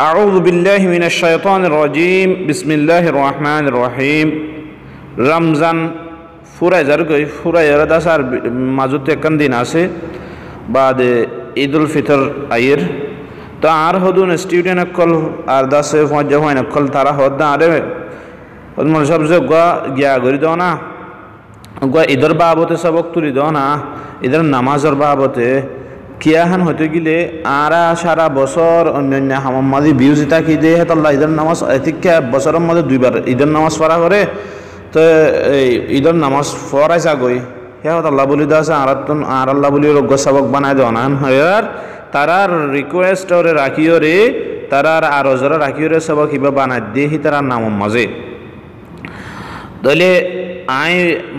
أعوذ بالله من الشيطان الرجيم بسم الله الرحمن الرحيم رمضان ফুরাইজার দাসার মাজুতে একখান দিন আছে বাদে ঈদুল ফিতর আইয়ের তো আর হদুন স্টুডেন্ট অকল আর দাসে ফজা হয় না কল তারা হদ না আরে মন সবজে গা গিয়া গরি দাও না গা ঈদের বাবতে সবক তুলি দাও না ঈদের নামাজের বাবতে কিয়াহান হতে গেলে আরা সারা বছর অন্যান্য হামামাদি বিউজি থাকি দে হেতাল্লাহ ঈদের নামাজ এতিকা বছরের মধ্যে দুইবার ঈদের নামাজ পড়া করে তো ঈদের নামাজ পড়াই যাগই হে আল্লাহ বলি দাস আর আল্লাহ বলি রোগ্য সবক বানাই দেওয়া না হয়ার তারার রিকোয়েস্ট ওরে রাখিও রে তারার আরো যারা রাখিও রে সবক কিবা বানাই দিয়ে হি তারার নাম মাঝে দলে আই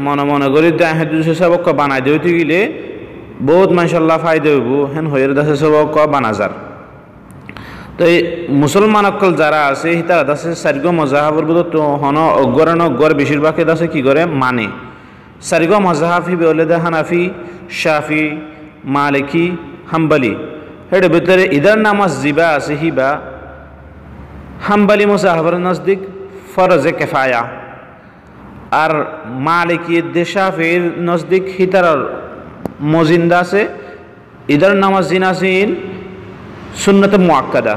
মনে মনে করি দুশো সবক বানাই দিতে গেলে বহুত মাশাআল্লাহ ফায়দা হইব হেন হয়ের দাসে সবক বানাজার তো এই মুসলমান অকল যারা আছে তারা দাসে সারিগ মজাহাবর বুধ তো হন অগরণ অগর বেশিরভাগে দাসে কি করে মানে সারিগ মজাহাফি বলে দে হানাফি শাফি মালিকি হাম্বলি হেড ভিতরে ঈদের নামাজ জিবা আছে হিবা হাম্বলি মজাহাবর নজদিক ফরজে কেফায়া আর মালিকি দেশাফির নজদিক হিতার মজিন্দা আছে ঈদের নামাজ জিনাসিন সুন্নতে মুআক্কাদা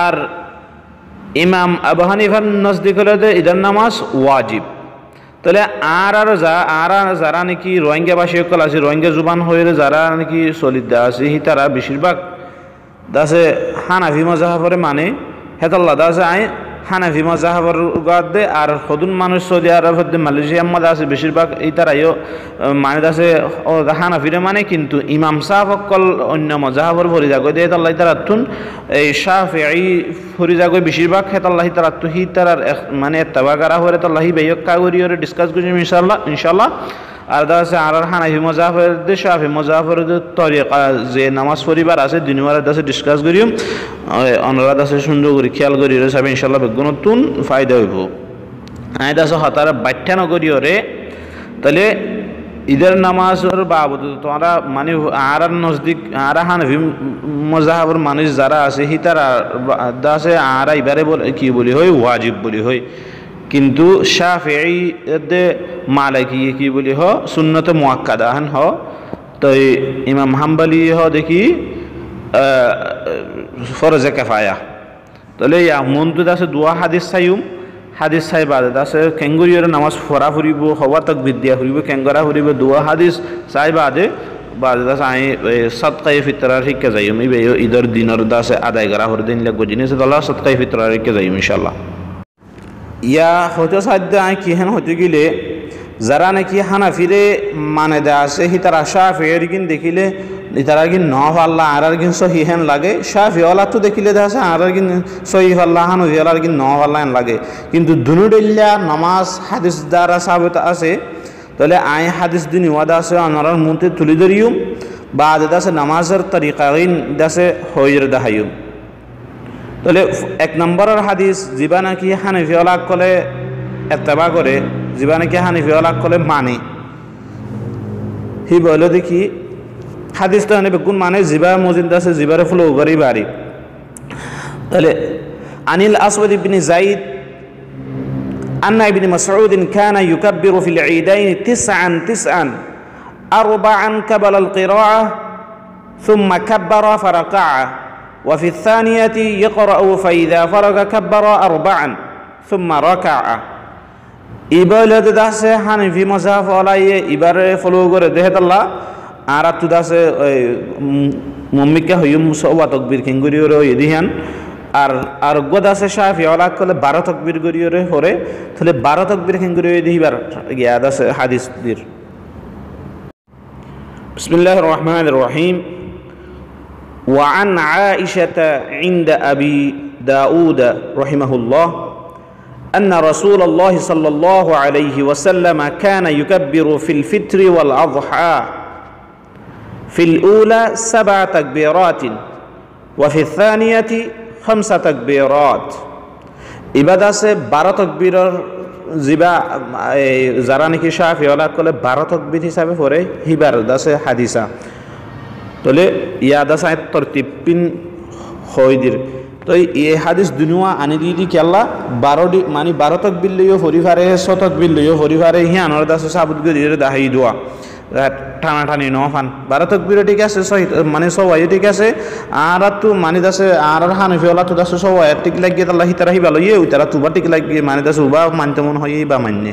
আর ইমাম আবু হানিফার নজদিক হলে ঈদের নামাজ ওয়াজিব তাহলে আর যারা নাকি রোহিঙ্গা ভাষী সকল আছে রোহিঙ্গা জুবান হয়ে যারা নাকি চলিত আছে তারা বেশিরভাগ দাসে হানাফি মজাহাবরে মানে হেতাল্লা দাসে আই হানাফি মজাহাবর গাদে আর সদুন মানুষ সৌদি আরব মালয়েশিয়ার মধ্যে আছে বেশিরভাগ এই তারাইও মানে আছে হানাফিরে মানে কিন্তু ইমাম সাহেব অকল অন্য মজাহাবর ফরিজাগৈ দিয়ে তাল্লাহ তারাতুন এই শাফিঈ ফরিজাগৈ বেশিরভাগ হেতাল্লাহ তারাতু হি তারার মানে এত্তাবা করা হরে তাল্লাহি বেয়ক কাগরি ওরে ডিসকাস করি ইনশাআল্লাহ আর দাসে আর হানাফি মজাহাবর দে শাফি মজাহাবর তরিকা যে নামাজ পরিবার আছে দিনবার দাসে ডিসকাস করিম অনরা দাসে সুন্দর করে খেয়াল করি রে সব ইনশাআল্লাহ বেগুনতুন ফায়দা হইব আই দাসে হতার ব্যাখ্যা নগরি ওরে তাহলে ঈদের নামাজের বাবদ তোমরা মানে আর নজদিক আর হানাফি মজাহাবর মানুষ যারা আছে হি তারা দাসে আর এবারে কি বলি হয় ওয়াজিব বলি হয় কিন্তু শাফিঈ দে মালিকি কি বলি হ সুন্নতে মুআক্কাদা হন হ তো ইমাম হাম্বলি হ দেখি ফরজে কিফায়া তাহলে ইয়া মন্তু দাসে দুয়া হাদিস চাই বাদে দাসে কেঙ্গুরিয়র নামাজ পড়া ফুরিব হওয়া তাকবীর দিয়া ফুরিব কেঙ্গরা ফুরিব দুয়া হাদিস চাই বাদে দাসে আই সদকায়ে ফিতরার শিক্ষা যাই আমি ঈদের দিনের দাসে আদায় করা হর দিন লাগবে জিনিস আল্লাহ সদকায়ে ফিতরার শিক্ষা যাই ইনশাআল্লাহ ইয়া হতে সাধ্য আই কি হেন হতে গেলে যারা নাকি হানাফিরে মানে দেয়া আছে হি তারা শাফিঈর কিন দেখিলে তারা কিন আল্লাহ আর কিন সহি হেন লাগে শাফিঈওয়ালা তো দেখিলে দেখা আছে আর কিন সহি আল্লাহ হানাফিওয়ালার কিন আল্লাহ হেন লাগে কিন্তু দুনুডিল্লা নামাজ হাদিস দ্বারা সাবিত আছে তাহলে আই হাদিস দিন ওয়াদা আছে আনারার মধ্যে তুলি ধরিয়ুম বা দাসে নামাজের তরিকাইন দাসে হইর দাহাইয়ুম তাহলে এক নম্বরের হাদিস জিবা নাকি হানাফিওয়ালা কলে এত্তেবা করে জিবা নাকি হানাফিওয়ালা কলে মানে হি বলল দেখি হাদিসটা মানে বেগুন মানে জিবা মজিদ আছে জিবারে ফলো করি বাড়ি তাহলে আনিল আসওয়াদ ইবনে যায়েদ আন্না ইবনে মাসউদ কানা ইউকাব্বিরু feel ঈদাইন তিসআন আরবা'an qabla al-qira'ah thumma kabbara faraka'a وفي الثانية يقرأ فإذا فرغ كبر أربعا ثم ركع إبالة داسة حنفي مذهب عليه إبارة فلوغر دهت الله আরাতু দাসে মুম্মিকা হইম সওয়া তাকবীর কিঙ্গুরিয়রে ইদিহান আর গোদাসে শাফি ওয়ালা কলে 12 তাকবীর গরিয়রে হরে তাহলে 12 তাকবীর কিঙ্গুরিয়রে দিবার গিয়া দাসে হাদিস দির বিসমিল্লাহির রহমানির রহিম وعن عائشة عند أبي داود رحمه الله أن رسول الله صلى الله عليه وسلم كان يكبر في الفطر والأضحى في الأولى 7 تكبيرات وفي الثانية 5 تكبيرات إبادة 12 تكبير জিবা যারা নাকি শাফিঈওয়ালা কলে 12 তাকবীর হিসাবে পড়ে হিবার দাসে হাদিসা তাহলে ইয়াদা সাহেব তরতিব পিন হইদির তো এই হাদিস দুনুয়া আনি দি কেল্লা 12 মানে 12 তাকবীর লইও পরিবারে 100 তাকবীর লইও পরিবারে হিয়ানোর দাসে সাবুত গরির দাহাই দোয়া টানা টানি নফান 12 তাকবীর ঠিক আছে মানে সবাই ঠিক আছে আর তো মানে দাসে আর হানফি ওলা তো দাসে সবাই ঠিক লাগিয়ে আল্লাহ হিতারাহি ভালো ইয়ে ওই তারা তুবা ঠিক লাগিয়ে মানে দাসে উবা মানতে মন হয় বা মান্যে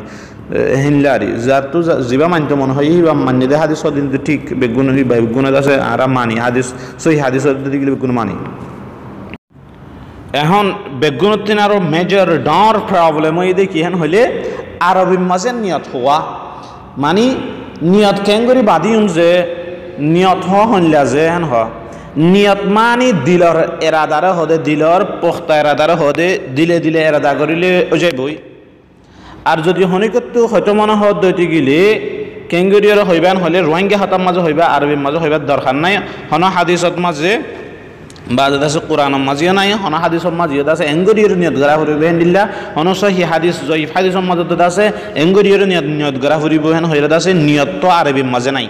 হিনলারি যার তো জিবা মানতে মন হয় বা মান্যে দে হাদিস দিন তো ঠিক বেগুন বা বেগুন দাসে আর মানি হাদিস সহি হাদিস দিকে বেগুন মানি এখন বেগুনতিন আরো মেজর ডর প্রবলেম হয়ে দেখি হেন হইলে আরবি মাঝে নিয়ত হওয়া মানে নিয়ত কেঙ্গরি বাদিউম যে নিয়ত হইলা যে হেন নিয়ত মানে দিলর এরাদারে হদে দিলর পোখতা এরাদারে হদে দিলে দিলে এরাদা করিলে যাইবই আর যদি হনিকত্ব হয়তো মনে হদ দইতে গেলে কেঙ্গরিয়র হইবান হলে রোহিঙ্গা হাতার মাঝে হইবা আরবির মাঝে হইবার দরকার নাই হন হাদিসত মাঝে বাজে দাসে কোরআন মাঝিও নাই হন হাদিসর মাঝিও দাসে এঙ্গরিয়র নিয়ত গড়া ফুরিব হেন দিল্লা হন সহি হাদিস জয়ীফ হাদিসর মাঝে তো দাসে এঙ্গরিয়র নিয়ত গড়া ফুরিব হেন হইলে দাসে নিয়ত তো আরবির মাঝে নাই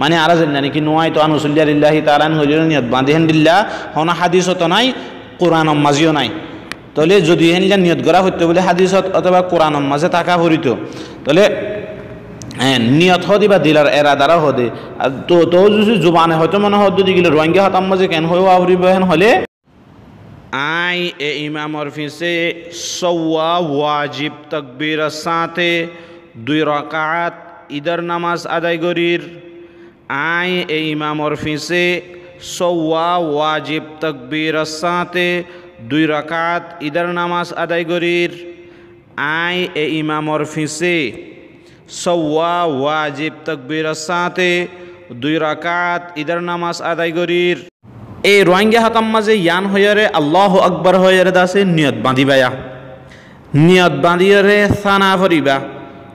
মানে আর জানি কি নোয়াই তো আনুসুল্লাহিল্লাহি তাআলা হইলে নিয়ত বাঁধি হেন দিল্লা হন হাদিসত নাই কোরআন মাঝিও নাই তাহলে যদি হেনলা নিয়ত গড়া হইতে বলে হাদিসত অথবা কোরআন মাঝে থাকা ফুরিত তাহলে নিয়ত হদি বা দিলার এরাদারা হদে তো তো যদি জুবানে হয়তো মনে হদ যদি গেলে রোহিঙ্গা হতাম মাঝে কেন হয়ে আহরিব হেন হলে আই এ ইমামর ফিসে সওয়া ওয়াজিব তাকবীর সাথে 2 রাকাত ইদার নামাজ আদায় করির আই এ ইমামর ফিসে সওয়া ওয়াজিব তাকবীর সাথে 2 রাকাত ইদার নামাজ আদায় করির আই এ ইমামর ফিসে সওয়া ওয়াজিব তাকবীর সাথে 2 রাকাত ইদার নামাজ আদায় করির এই রোহিঙ্গা হাতাম মাঝে ইয়ান হইয়ারে আল্লাহু আকবার হইয়ারে দাসে নিয়ত বাঁধিবায়া নিয়ত বাঁধিয়ারে সানা ফরিবা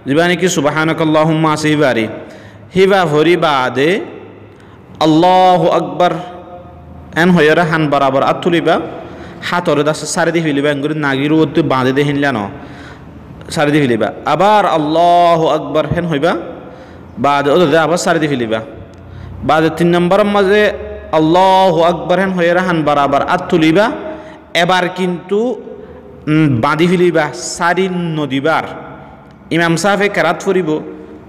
যিবা নাকি সুবহানাকাল্লাহুম্মা সিবারি হিবা ফরিবা দে আল্লাহু আকবার এন হইয়ারে হান বরাবর আতুলিবা হাতরে দাসে সারি দি ফিলিবা এঙ্গুরি নাগির ওতে বাঁধে দে হিনলা ন সারি দি ফিলিবা আবার আল্লাহু আকবার হেন হইবা বাদ ওদে আবার সারি দি ফিলিবা বাদ 3 নম্বর মাঝে আল্লাহু আকবার হেন হয়ে রাহান বরাবর আতুলিবা এবার কিন্তু বাঁধি ফিলিবা সারি নদীবার ইমাম সাহেবে কেরাত ফরিব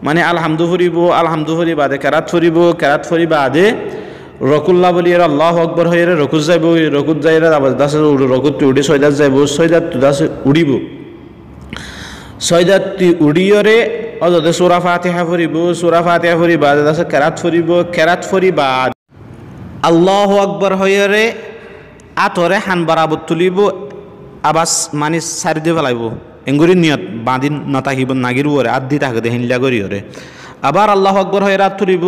মানে আলহামদু ফরিব আলহামদু ফরি বাদে কেরাত ফরিব কেরাত ফরি বাদে রকুল্লাহ বলি এর আল্লাহু আকবার হয়ে রকুত যাইব রকুত যাইরা আবার দাসে রকুত উড়ি সয়দাত যাইব সয়দাত দাসে উড়িব সয়দাত উড়িয়রে অযদে সূরা ফাতিহা ফরিব সূরা ফাতিহা ফরি বাদে দাসে কেরাত ফরিব কেরাত ফরি বাদ আল্লাহু আকবার হইরে আতরে হান বরাবর তুলিব আবাস মানে সারি দিয়ে ফেলাইব এঙ্গুরি নিয়ত বাঁধি নতাকিব নাগির ওরে আদি তাকে হিনলা করিওরে আবার আল্লাহু আকবার হয়ে রাত তুলিব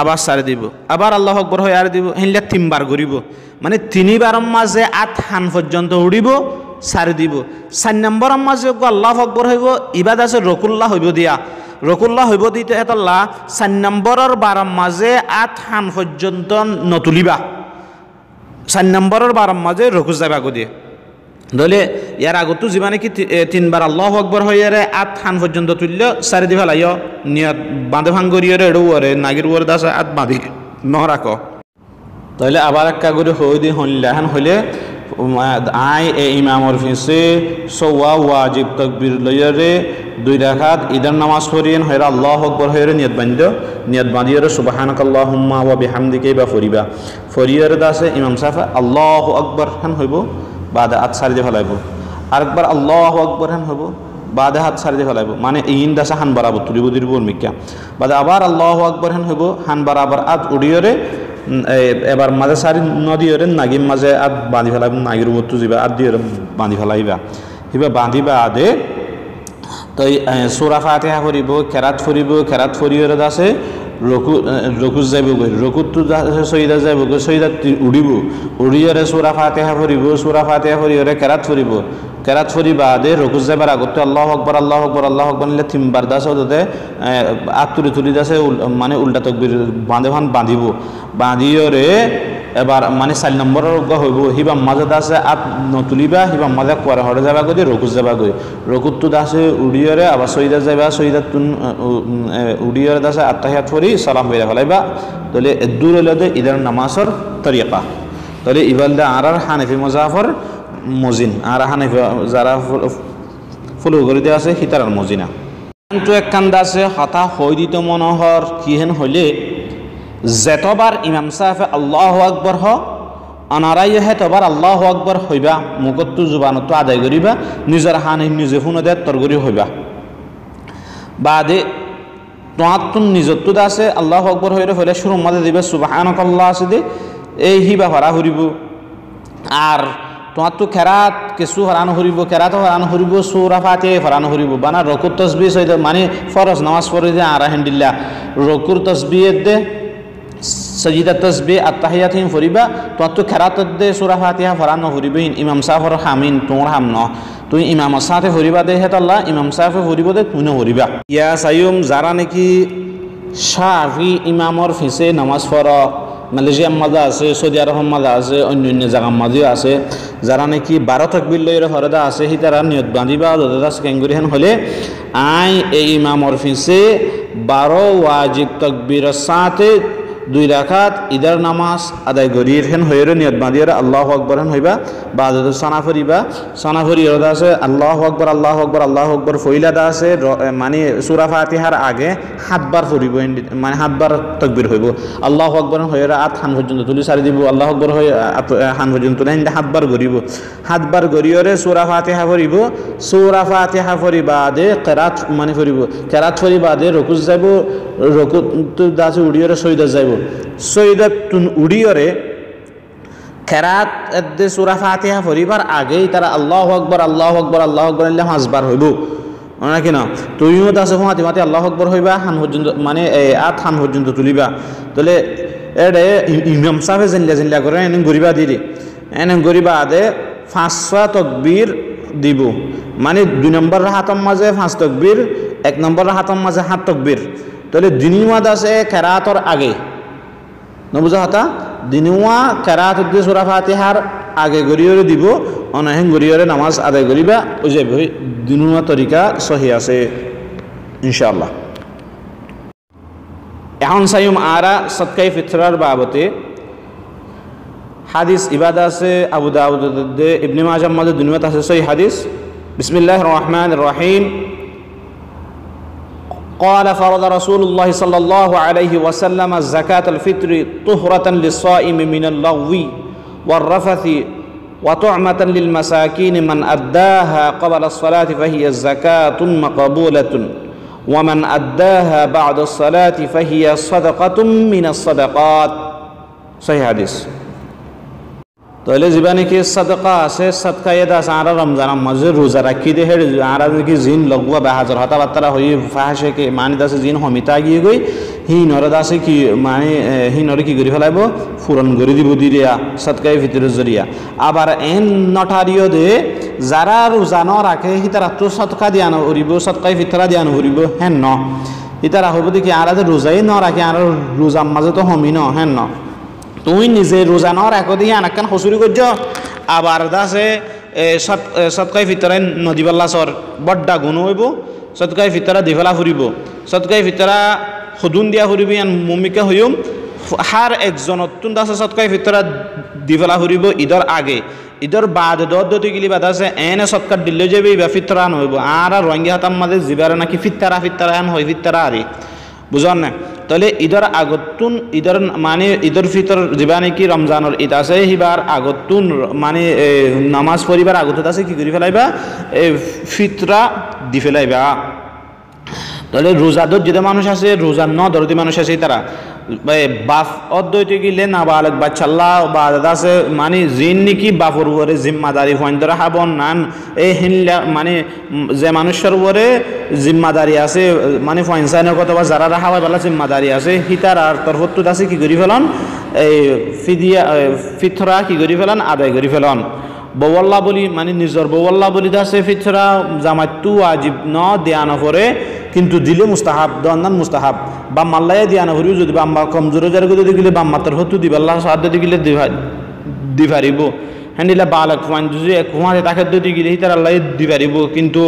আবার সারি দিব আবার আল্লাহু আকবার হয়ে আর দিব হিনলা 3 বার করিব মানে 3 বারের মাঝে আত হান পর্যন্ত উড়িব সারি দিব 4 নম্বরের মাঝে আল্লাহু আকবার হইব ইবাদ আছে রকুল্লাহ হইব দিয়া রকুল্লাহ হইব দিতে এতল্লা 4 নম্বরের বারের মাঝে আত হান পর্যন্ত নতুলিবা 4 নম্বরের বারের মাঝে রকুজ যাবা দিয়ে দলে ইয়ার আগতো যিবা নাকি 3 বার আল্লাহু আকবার হইয়ারে আত হান পর্যন্ত তুলল সারি দি ফেলাইও নিয়ত বাঁধে ভাঙ্গরিয়রে এড়ুয়ারে নাগির ওরে দাস আত বাঁধি নহরাক তাহলে আবার একটা করে হই দি হইলাহান হইলে আই এ ইমামর ফিসে সওয়া ওয়াজিব তাকবীর লইয়ারে 2 রাকাত ইদার নামাজ পড়িয়েন হইরা আল্লাহু আকবার হইরে নিয়ত বাঁধিয়রে সুবহানাকাল্লাহুম্মা ওয়া বিহামদিকা বা ফরিবা ফরিয়রে দাসে ইমাম সাফা আল্লাহু আকবার হান হইব বাদে হাত সারি দিয়ে ফেলাইব আরেকবার আল্লাহু আকবার হান হইব বাদে হাত সারি দিয়ে ফেলাইব মানে ইন দাসে হান বরাবর তুলিব দিরব মিকা বাদে আবার আল্লাহু আকবার হান হইব হান বরাবর আত উড়িয়রে এবার মাঝে সারি নদীয়রে নাগির মাঝে আত বাঁধি ফেলাইব নাগির উপর যাবা আত দিয়ে বাঁধি ফেলাইবা হিবা বাঁধিবা আদে তো সূরা ফাতিহা পড়িব কেরাত ফরিয়রে দাসে রকুজ যাইব রকুত তো সৈদা যাইব সৈদা উড়িব উড়িয়রে সূরা ফাতিহা ফরিয়রে কেরাত ফরিবা আদে রকুজ যাবার আগতে আল্লাহু আকবার নিলে 3 বার দাসে ওতে আতুরি তুলি দাসে মানে উল্টা তাকবীর বাঁধিব বাঁধিয়রে এবার মানে 4 নম্বরের হইব হিবা মাঝে দাসে আত নতুলিবা হিবা মাঝে পরে হরে যাবা গদি রকুজ যাবা গই রকুত তো দাসে উড়িয়রে আবার সৈদা যাবা সৈদা তুন উড়িয়রে দাসে আত্তাহিয়াত ফরি সালাম বেরা ফেলাইবা তাহলে দূর হলে ইদার নামাজের তরিকা তাহলে ইবালদা আর হানিফি মজাফর মজিন আর হানিফি যারা ফলো করে দেওয়া আছে হিতারার মজিনা কিন্তু এক কান্দা আছে হতা হই দিত মনোহর কিহেন হইলে যেতবার ইমাম সাহেবে আল্লাহু আকবার হ অনারাই হেতবার আল্লাহু আকবার হইবা মুখতো জুবানতো আদায় করিবা নিজের হানি নিজে ফোন দেয় তরগরি হইবা বাদে তোমার নিজত্ব আছে আল্লাহু আকবার হইলে হইলে শুরু মাঝে দিবে সুবহানাকাল্লাহ আছে দে এই হিবা হরা হরিব আর তোমার তো খেরাত কিছু হরানো হরিব খেরাত হরানো হরিব সূরা ফাতিহা হরানো হরিব বানা রকুর তাসবিহ সৈতে মানে ফরজ নামাজ পড়ে যে আর আলহামদুলিল্লাহ রকুর তাসবিহ দে সজিদা তাসবিহ আত্তাহিয়াত হিন ফরিবা তোমার তো খেরাত দে সূরা ফাতিহা হরানো হরিব ইমাম সাহেবের হামিন তোমার হাম ন তুই ইমামের সাথে হরিবা দে হেত আল্লাহ ইমাম সাহেবে হরিব দে তুই হরিবা ইয়া সাইয়ুম যারা নাকি শাফি ইমামর ফিসে নামাজ পড়া মালয়েশিয়ার মাঝে আছে সৌদি আরবের মাঝে আছে অন্য অন্য জায়গার মাঝেও আছে যারা নাকি 12 তাকবীর লইরে ফরদা আছে হি তারা নিয়ত বাঁধিবা দাদা স্ক্যাঙ্গুরি হেন হলে আই এই ইমামর ফিসে 12 ওয়াজিব তাকবীরের সাথে 2 রাকাত ইদার নামাজ আদায় করির হেন হইরে নিয়ত বাঁধির আল্লাহু আকবার হেন হইবা বাদে সানা ফরি রদা আছে আল্লাহু আকবার আল্লাহু আকবার আল্লাহু আকবার ফইলাদা আছে মানে সূরা ফাতিহার আগে 7 বার ফরিব মানে 7 বার তাকবীর হইব আল্লাহু আকবার হইরা আত খান পর্যন্ত তুলি সারি দিব আল্লাহু আকবার হই খান পর্যন্ত না 7 বার করিব 7 বার করিয়রে সূরা ফাতিহা ফরিব সূরা ফাতিহা ফরি বাদে কিরাত মানে ফরিব কিরাত ফরি বাদে রুকু যাইব রুকু দাসে উড়িয়রে সইদা যাইব সৈয়দাতুন উড়িয়রে খেরাত এদে সূরা ফাতিহা ফরিবার আগেই তারা আল্লাহু আকবার আল্লাহু আকবার আল্লাহু আকবার ইল্লা 5 বার হইব নাকি না তুইও দাসে ফাতিমাতে আল্লাহু আকবার হইবা হান পর্যন্ত মানে আত হান পর্যন্ত তুলিবা তাহলে এডে ইমাম সাহেব জিনলা করে এনে গরিবা দিদি এনে গরিবা আদে 5 তাকবীর দিব মানে 2 নম্বর রাহাতম মাঝে 5 তাকবীর 1 নম্বর রাহাতম মাঝে 7 তাকবীর তাহলে দিনিমাদ আছে খেরাতর আগে নবুজা হতা দিনুয়া কেরাত উদ্দে সূরা ফাতিহার আগে গরিয়রে দিব অনহেন গরিয়রে নামাজ আদায় করিবা ওই যে দিনুয়া তরিকা সহি আছে ইনশাআল্লাহ এখন সাইয়ুম আরা সদকায়ে ফিতরার বাবতে হাদিস ইবাদা আছে আবু দাউদ দে ইবনে মাজাহ মাঝে দিনুয়া আছে সহি হাদিস বিসমিল্লাহির রহমানির রহিম قال فرض رسول الله صلى الله عليه وسلم زكاة الفطر طهرة للصائم من اللغو والرفث وطعمة للمساكين من أداها قبل الصلاة فهي زكاة مقبولة ومن أداها بعد الصلاة فهي صدقة من الصدقات صحيح حديث তাহলে জীবনে কি সাদকা আছে সাদকা এদা সারা রমজান মাঝে রোজা রাখি দে হে আরা কি জিন লগবা বাহাজর হতা বাত্তারা হই ফাহাশে কে মানি দাসে জিন হমিতা গিয়ে গই হি নরদ আছে কি মানে হি নর কি করি ফেলাইব ফুরন গরি দিব দিরিয়া সাদকায়ে ফিতরের জরিয়া আবার এন নটারিও দে যারা রোজা ন রাখে হি তারা তো সাদকা দিয়ানো হরিব সাদকায়ে ফিতরা দিয়ানো হরিব হেন ন হি তারা হইব দেখি আরা যে রোজাই ন রাখে আর রোজা মাঝে তো হমি ন হেন ন তুই নিজে রোজা ন রাখো দিয়ে আনাকান হসুরি করছ আবার দাসে সদকায়ে ফিতরা নদীবাল্লা সর বড্ডা গুণ হইব সদকায়ে ফিতরা দিফেলা ফুরিব সদকায়ে ফিতরা সদুন দিয়া ফুরিবি আন মুমিকা হইম হার একজনত তুন দাসে সদকায়ে ফিতরা দিফেলা ফুরিব ঈদর আগে ঈদর বাদ দতি গিলি বাদ আছে এনে সৎকার দিলে যাবে বা ফিতরা নহইব আর রোহিঙ্গা হাতাম মাঝে জিবারে নাকি ফিতরা এন হই ফিতরা আরে বুঝান না তাহলে ঈদর আগতুন ঈদর মানে ঈদর ফিতর জীবানে কি রমজানের ঈদ আছে হিবার আগতুন মানে নামাজ পড়িবার আগত আছে কি করি ফেলাইবা ফিতরা দি ফেলাইবা তাহলে রোজাদর যেটা মানুষ আছে রোজা ন দরদি মানুষ আছে তারা বাফ অদ্বৈতে গেলে না বালক বাচ্চাল্লাহ বা আছে মানে জিন নাকি বাফর উপরে জিম্মাদারি ফয়ন্দরা হাবন নান এই হিনলা মানে যে মানুষের উপরে জিম্মাদারি আছে মানে ফয়নসানের কথা বা যারা রাখা হয় বেলা জিম্মাদারি আছে হিতার আর তরফত আছে কি করি ফেলন এই ফিতরা কি করি ফেলন আদায় করি ফেলন বওয়াল্লা বলি মানে নিজের বওয়াল্লা বলি আছে ফিতরা জামাতু ওয়াজিব ন দেয়া নকরে কিন্তু দিলে মুস্তাহাব দন্দান মুস্তাহাব বা মাল্লায় দিয়া না হরিও যদি বাম্মা কমজোর যার যদি গেলে বাম্মা তোর হতু দিবা আল্লাহ সাহায্য দিলে দি পারিব হ্যান্ডিলা বালক ফাইন যদি কুমারে তাকে যদি গেলে তার আল্লাহ দি পারিব কিন্তু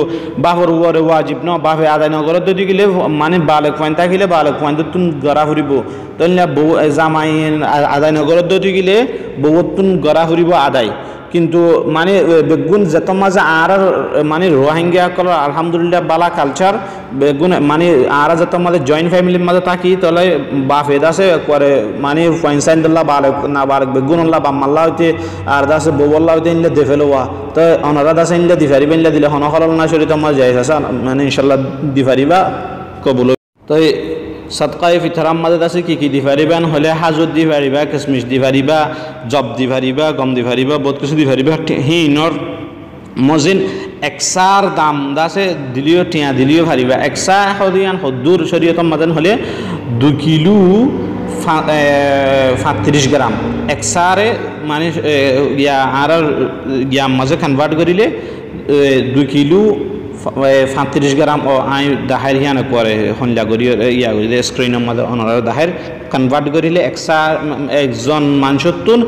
বাপর উপরে ওয়াজিব ন বাপে আদায় নগর যদি গেলে মানে বালক ফাইন থাকিলে বালক ফাইন তুন গড়া ফুরিব তাহলে বউ জামাই আদায় নগর যদি গেলে বউ তুন গড়া ফুরিব আদায় কিন্তু মানে বেগুন যত মাঝে আর মানে রোহিঙ্গা কল আলহামদুলিল্লাহ বালা কালচার বেগুন মানে আর যত মাঝে জয়েন্ট ফ্যামিলির মাঝে থাকি তাহলে বাফেদ আছে করে মানে পয়সাইন্দুল্লাহ বালক না বালক বেগুনুল্লাহ বাম্মাল্লাহ হইতে আর দাসে বউল্লাহ হইতে ইনলে দেফেলোয়া তো অনারা দাসে ইনলে দিফারিবা ইনলে দিলে হনখল না শরীর তোমার যাই আছে মানে ইনশাল্লাহ দিফারিবা কবুল তো সদকায়ে ফিতরার মাঝে আছে কি দি পারিবা হলে হাজত দি পারিবা কিশমিশ দি পারিবা জব দি পারিবা গম দি পারিবা বহুত কিছু দি পারিবা হিনর মজিন একসার দাম দাসে দিলিও টিয়া দিলিও পারিবা একসা হদিয়ান হদ্দুর শরীয়তর মাঝে হলে 2 কিলো 35 গ্রাম একসারে মানে ইয়া আর ইয়া মাঝে কনভার্ট করিলে 2 কিলো 35 গ্রাম ও আই দাহার হিয়ান করে হনলা করি ইয়া করি স্ক্রিনের মধ্যে অনারা দাহার কনভার্ট করিলে একজন মানুষতুন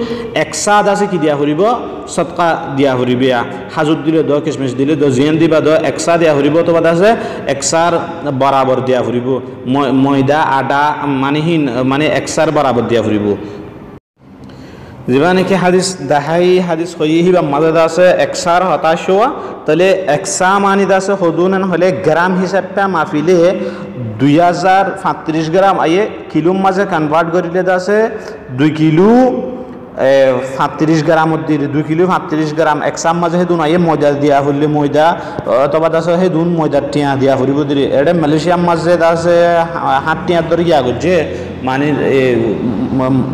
একসা আছে কি দিয়া হরিব সদকা দিয়া হরিবে হাজত দিলে দ কিশমিশ দিলে দ জিয়ান দিবা দ একসা দিয়া হরিব তো বাদ আছে একসার বরাবর দিয়া হরিব ময়দা আটা মানে হিন মানে একসার বরাবর দিয়া হরিব জীবানে কি হাদিস দাহাই হাদিস হইহি বা মাদা আছে একসার হতাশ হওয়া তাহলে একসা মানি দাসে হদুন হলে গ্রাম হিসাবটা মাফিলে 2035 গ্রাম আইয়ে কিলোর মাঝে কনভার্ট করিলে দাসে 2 কিলো 35 গ্রাম 2 কিলো 35 গ্রাম একসাম মাঝে হেদুন আইয়ে ময়দা দিয়া হইলে ময়দা অথবা দাসে হেদুন ময়দার টিয়া দিয়া হরিব দিলে এটা মালয়েশিয়ার মাঝে দাসে হাত টিয়ার ধরে গিয়া করছে মানে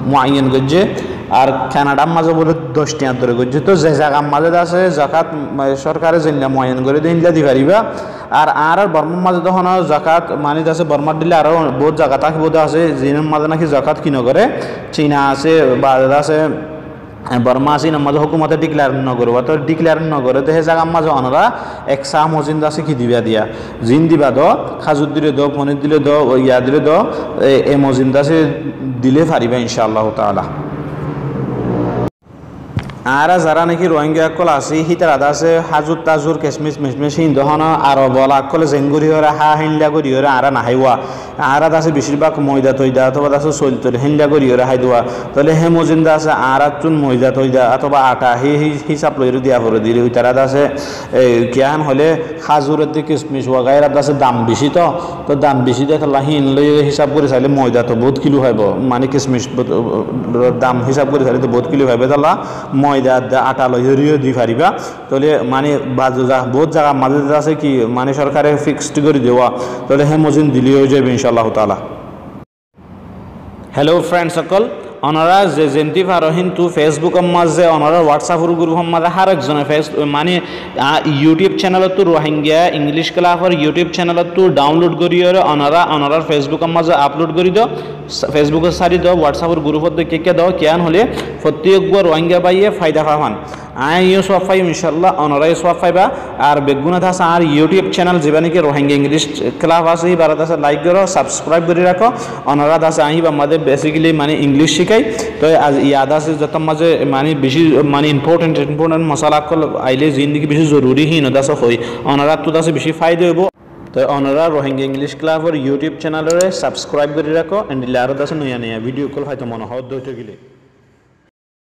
মুআইয়ান করছে আর কানাডার মাঝে বলে 10 টিয়া ধরে করছে তো যে জায়গার মাঝে আছে জাকাত সরকারে জেলা মুআইয়ান করে দিনলা দি পারিবা আর বর্মার মাঝে তখন জাকাত মানে আছে বর্মার দিলে আরো বহুত জায়গা থাকে বোধ আছে জিনের মাঝে নাকি জাকাত কিনো করে চীনা আছে বা আছে বর্মা আছে মাঝে হুকুমতে ডিক্লেয়ার নগরবা তো ডিক্লেয়ার নগরে তো সেই জায়গার মাঝে অনরা একসা মজিন আছে কি দিবা দিয়া জিন দিবা দ খাজুর দিলে দ পনির দিলে দ ইয়া দিলে দ এ মজিন আছে দিলে পারিবা ইনশাআল্লাহ তাআলা আর যারা নাকি রোহিঙ্গা কল আছে হিতার আদা আছে হাজুর তাজুর কেশমিশ মিশমিশ হিন্দু হন আর বলা কলে জেঙ্গুরি হরে হা হিনলা করি হরে আর নাহাইওয়া আর আছে বেশিরভাগ ময়দা তৈদা অথবা আছে চল তৈরি হিনলা করি হরে হাই দেওয়া তাহলে হে মজিন্দা আছে আর চুন ময়দা তৈদা অথবা আটা সেই হিসাব লই দিয়া করে দিলে ওই তারা আছে কিয়ান হলে হাজুরের দিকে কিশমিশ ওয়াগাইর আছে দাম বেশি তো দাম বেশি দেখে হিন লই হিসাব করে চাইলে ময়দা তো বহুত কিলো হইব মানে কিশমিশ দাম হিসাব করে চাইলে তো বহুত কিলো হইবে তাহলে ময়দা আটা লইও দি পারিবা তাহলে মানে বহুত জায়গা মাঝে আছে কি মানে সরকারে ফিক্সড করে দেওয়া তাহলে হে মজিন দিলেও যাবে ইনশাআল্লাহ তাআলা হ্যালো ফ্রেন্ডস সকল ওনারা যে যেমতি পারো কিন্তু ফেসবুকের মাঝে ওনারা হোয়াটসঅ্যাপের গ্রুপের মাঝে হার একজনের মানে ইউটিউব চ্যানেলত রোহিঙ্গা ইংলিশ ক্লাসের ইউটিউব চ্যানেলত ডাউনলোড করিয়ে ওনারা ফেসবুকের মাঝে আপলোড করে দাও ফেসবুকের সারি দাও হোয়াটসঅ্যাপের গ্রুপত কে দাও কেন হলে প্রত্যেকবার রোহিঙ্গা বাইয়ে ফায়দা পাবান আইও সব পাই ইনশাল্লাহ ওনারাই সব পাইবা আর বেগুনাথ আছে আর ইউটিউব চ্যানেল যেবা নাকি রোহিঙ্গা ইংলিশ ক্লাস আছে এই বারাত আছে লাইক করো সাবস্ক্রাইব করে রাখো ওনারা আছে আহিবা আমাদের বেসিক্যালি মানে ইংলিশ শিখাই তো আজ ইয়াদ আছে যত মাঝে মানে বেশি মানে ইম্পর্টেন্ট মশলা কল আইলে জিন্দগি বেশি জরুরি হিন আছে হই ওনারা তো আছে বেশি ফায়দা হইব তো ওনারা রোহিঙ্গা ইংলিশ ক্লাসের ইউটিউব চ্যানেলের সাবস্ক্রাইব করে রাখো এন্ড আরো আছে নয়া নয়া ভিডিও কল হয়তো মনে হয় দইতে গেলে